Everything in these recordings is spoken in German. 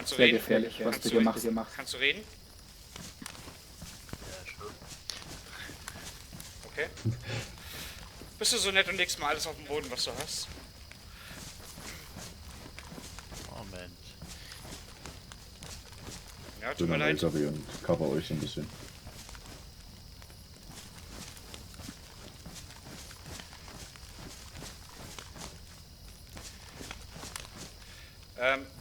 Kannst du Sehr reden? gefährlich, was du hier machst. Kannst du reden? Ja, schon. Okay. Bist du so nett und legst mal alles auf den Boden, was du hast? Moment. Ja, tut Bin mir am leid. LKW und cover euch ein bisschen.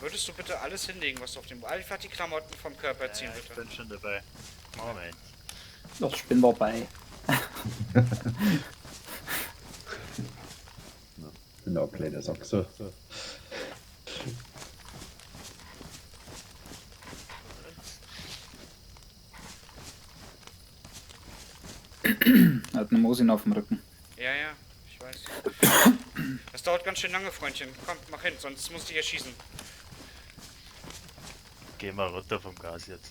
Würdest du bitte alles hinlegen, was du auf dem... Einfach die Klamotten vom Körper ziehen, Ich bitte. bin schon dabei. Moment. Doch, ich bin dabei. Genau, kleine Sachse. Er hat eine Mosin auf dem Rücken. Ja, ja, ich weiß. Das dauert ganz schön lange, Freundchen. Komm, mach hin, sonst musst du hier schießen. Geh mal runter vom Gas jetzt.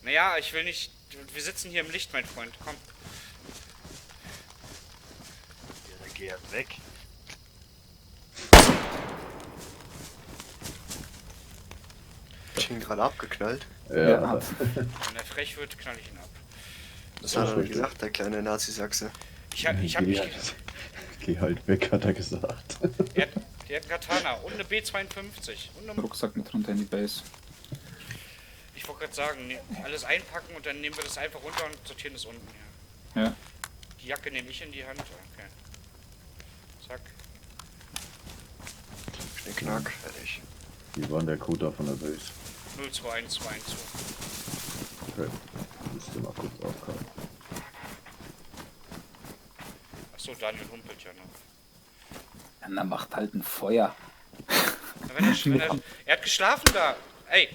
Naja, ich will nicht... Wir sitzen hier im Licht, mein Freund. Komm. Ja, dann geh halt weg. Ich ihn gerade abgeknallt. Ja, hat. Wenn er frech wird, knall ich ihn ab. Das hat er nicht gesagt, der kleine Nazi-Sachse. Ich hab mich... Geh halt weg, hat er gesagt. Der hat einen Katana und eine B52. Und eine... Rucksack mit runter in die Base. Ich wollte gerade sagen, alles einpacken und dann nehmen wir das einfach runter und sortieren das unten. Ja. Ja. Die Jacke nehme ich in die Hand. Okay. Zack. Knickknack, fertig. Wie war denn der Code da von der Base? 021212. Okay. Müsste mal kurz aufkommen. Achso, Daniel humpelt ja noch. Ja, dann macht halt ein Feuer. Na, er hat geschlafen da. Ey,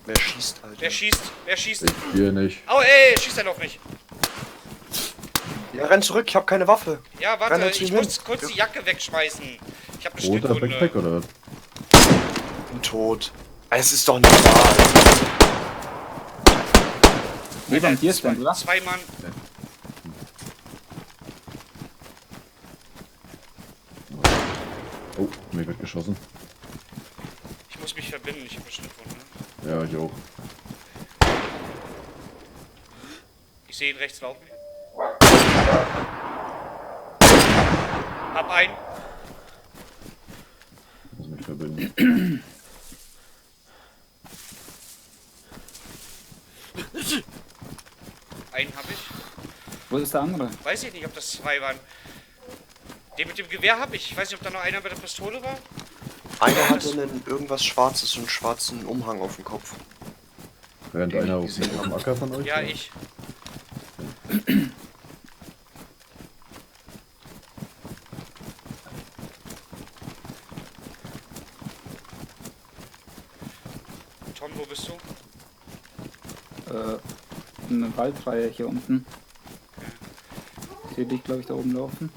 Wer schießt halt? wer schießt? Wer schießt? Ich hier nicht. Oh, ey, schießt er doch nicht. Ja, renn zurück, ich hab keine Waffe. Ja, Renn warte, jetzt ich nicht muss hin. kurz die Jacke wegschmeißen. Ich habe eine Roter Stückwunde. Backpack oder? Bin tot. Es ist doch nicht wahr. Neben dir ist oder? Zwei Mann. Oh, mir wird geschossen. Ich muss mich verbinden, ich habe eine Stückwunde. Ja, ich auch. Ich sehe ihn rechts laufen. Hab einen. Muss mich verbinden. Einen habe ich. Wo ist der andere? Weiß ich nicht, ob das zwei waren. Den mit dem Gewehr habe ich. Ich weiß nicht, ob da noch einer bei der Pistole war. Einer hatte irgendwas Schwarzes und einen schwarzen Umhang auf dem Kopf. Während Den einer ich auf gesehen dem Acker von euch? Ja, war? ich. Tom, wo bist du? Eine Waldreihe hier unten. Ich sehe dich, glaube ich, da oben laufen.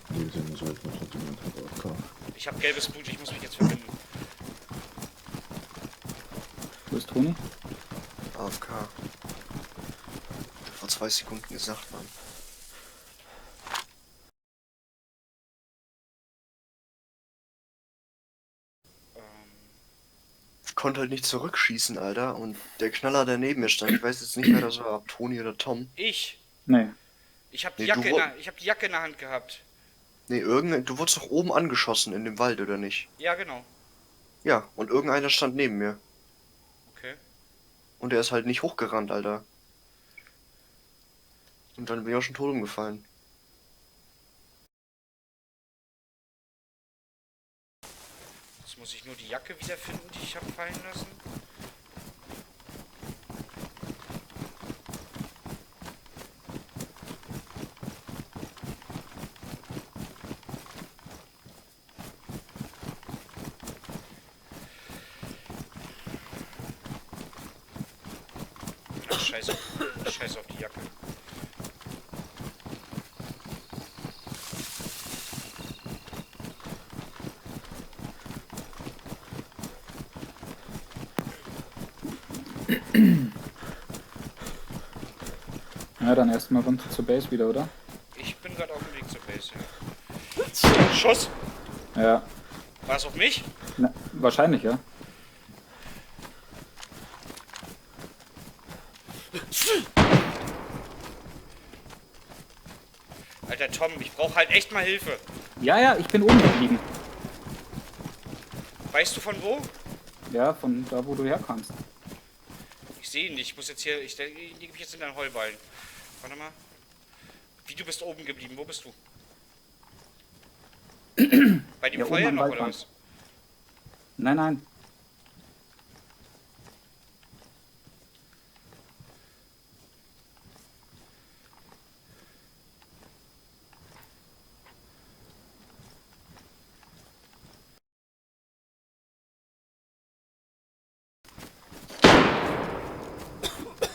Nee, sehen wir so jetzt noch trotzdem mit AFK. Ich habe gelbes Blut, ich muss mich jetzt verbinden. Wo ist Toni? AFK. Vor 2 Sekunden gesagt, Mann. Ich konnte halt nicht zurückschießen, Alter. Und der Knaller, der neben mir stand, ich weiß jetzt nicht, wer das war, ob Toni oder Tom. Ich. Nee. Ich habe die, Nee, Jacke du ich hab die Jacke in der Hand gehabt. Nee, du wurdest doch oben angeschossen in dem Wald, oder nicht? Ja, genau. Ja, und irgendeiner stand neben mir. Okay. Und der ist halt nicht hochgerannt, Alter. Und dann bin ich auch schon tot umgefallen. Jetzt muss ich nur die Jacke wiederfinden, die ich habe fallen lassen. Ach, scheiß auf die Jacke. Ja, dann erstmal runter zur Base wieder, oder? Ich bin gerade auf dem Weg zur Base, ja. Schuss! Ja. War es auf mich? Na, wahrscheinlich, ja. Alter Tom, ich brauche halt echt mal Hilfe. Ja, ja, ich bin oben geblieben. Weißt du von wo? Ja, von da, wo du herkamst. Ich sehe ihn nicht. Ich muss jetzt hier. Ich liege mich jetzt in deinen Heuballen. Warte mal. Wie, du bist oben geblieben? Wo bist du? Bei dem Ja, oben Feuer am noch oder Waldrand. was? Nein, nein.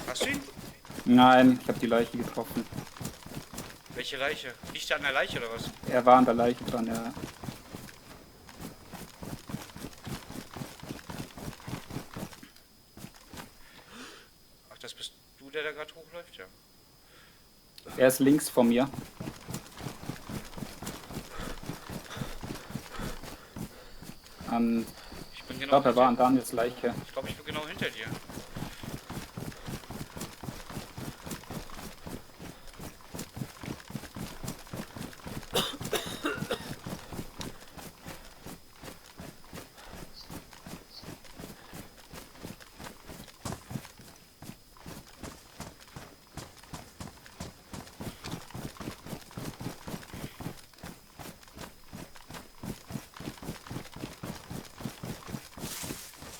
Hast du ihn? Nein, ich habe die Leiche getroffen. Welche Leiche? Liegt er an der Leiche oder was? Er war an der Leiche dran, ja. Ach, das bist du, der da gerade hochläuft? Ja. Er ist links von mir. Ich bin Ich genau. glaube, er war an hinter- Daniels Leiche. Ich glaube, ich bin genau hinter dir.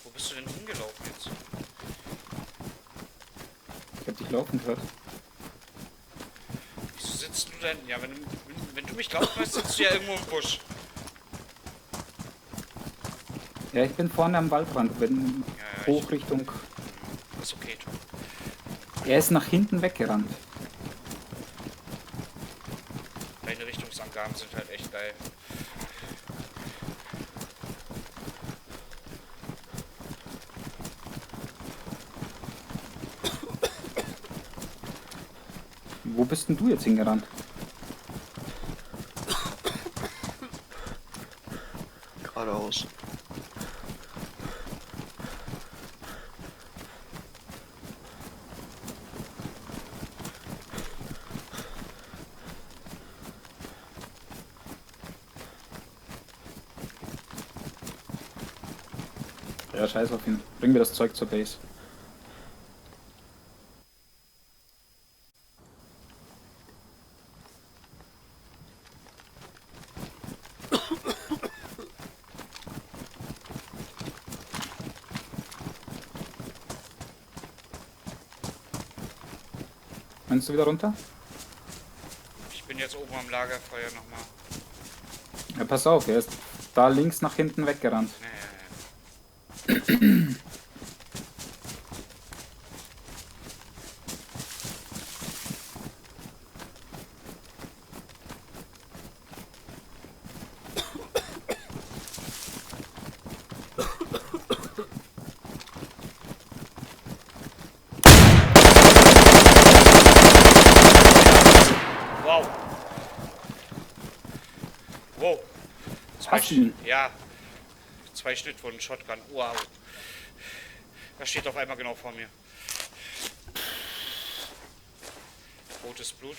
Wo bist du denn hingelaufen jetzt? Ich habe dich laufen gehört. Wieso sitzt du denn? Ja, wenn du mich laufen hörst, sitzt du ja irgendwo im Busch. Ja, ich bin vorne am Waldrand, wenn Ja, hoch Richtung. Ist okay, Tom. Er ist nach hinten weggerannt. Deine Richtungsangaben sind halt echt geil. Wo bist denn du jetzt hingerannt? Geradeaus. Ja, scheiß auf ihn. Bring mir das Zeug zur Base. Meinst du wieder runter? Ich bin jetzt oben am Lagerfeuer nochmal. Ja, pass auf, er ist da links nach hinten weggerannt. Ja. Wow. Wow. Hast du ihn? Ja. 2 Schnittwunden, Shotgun. Wow. Da steht auf einmal genau vor mir. Rotes Blut.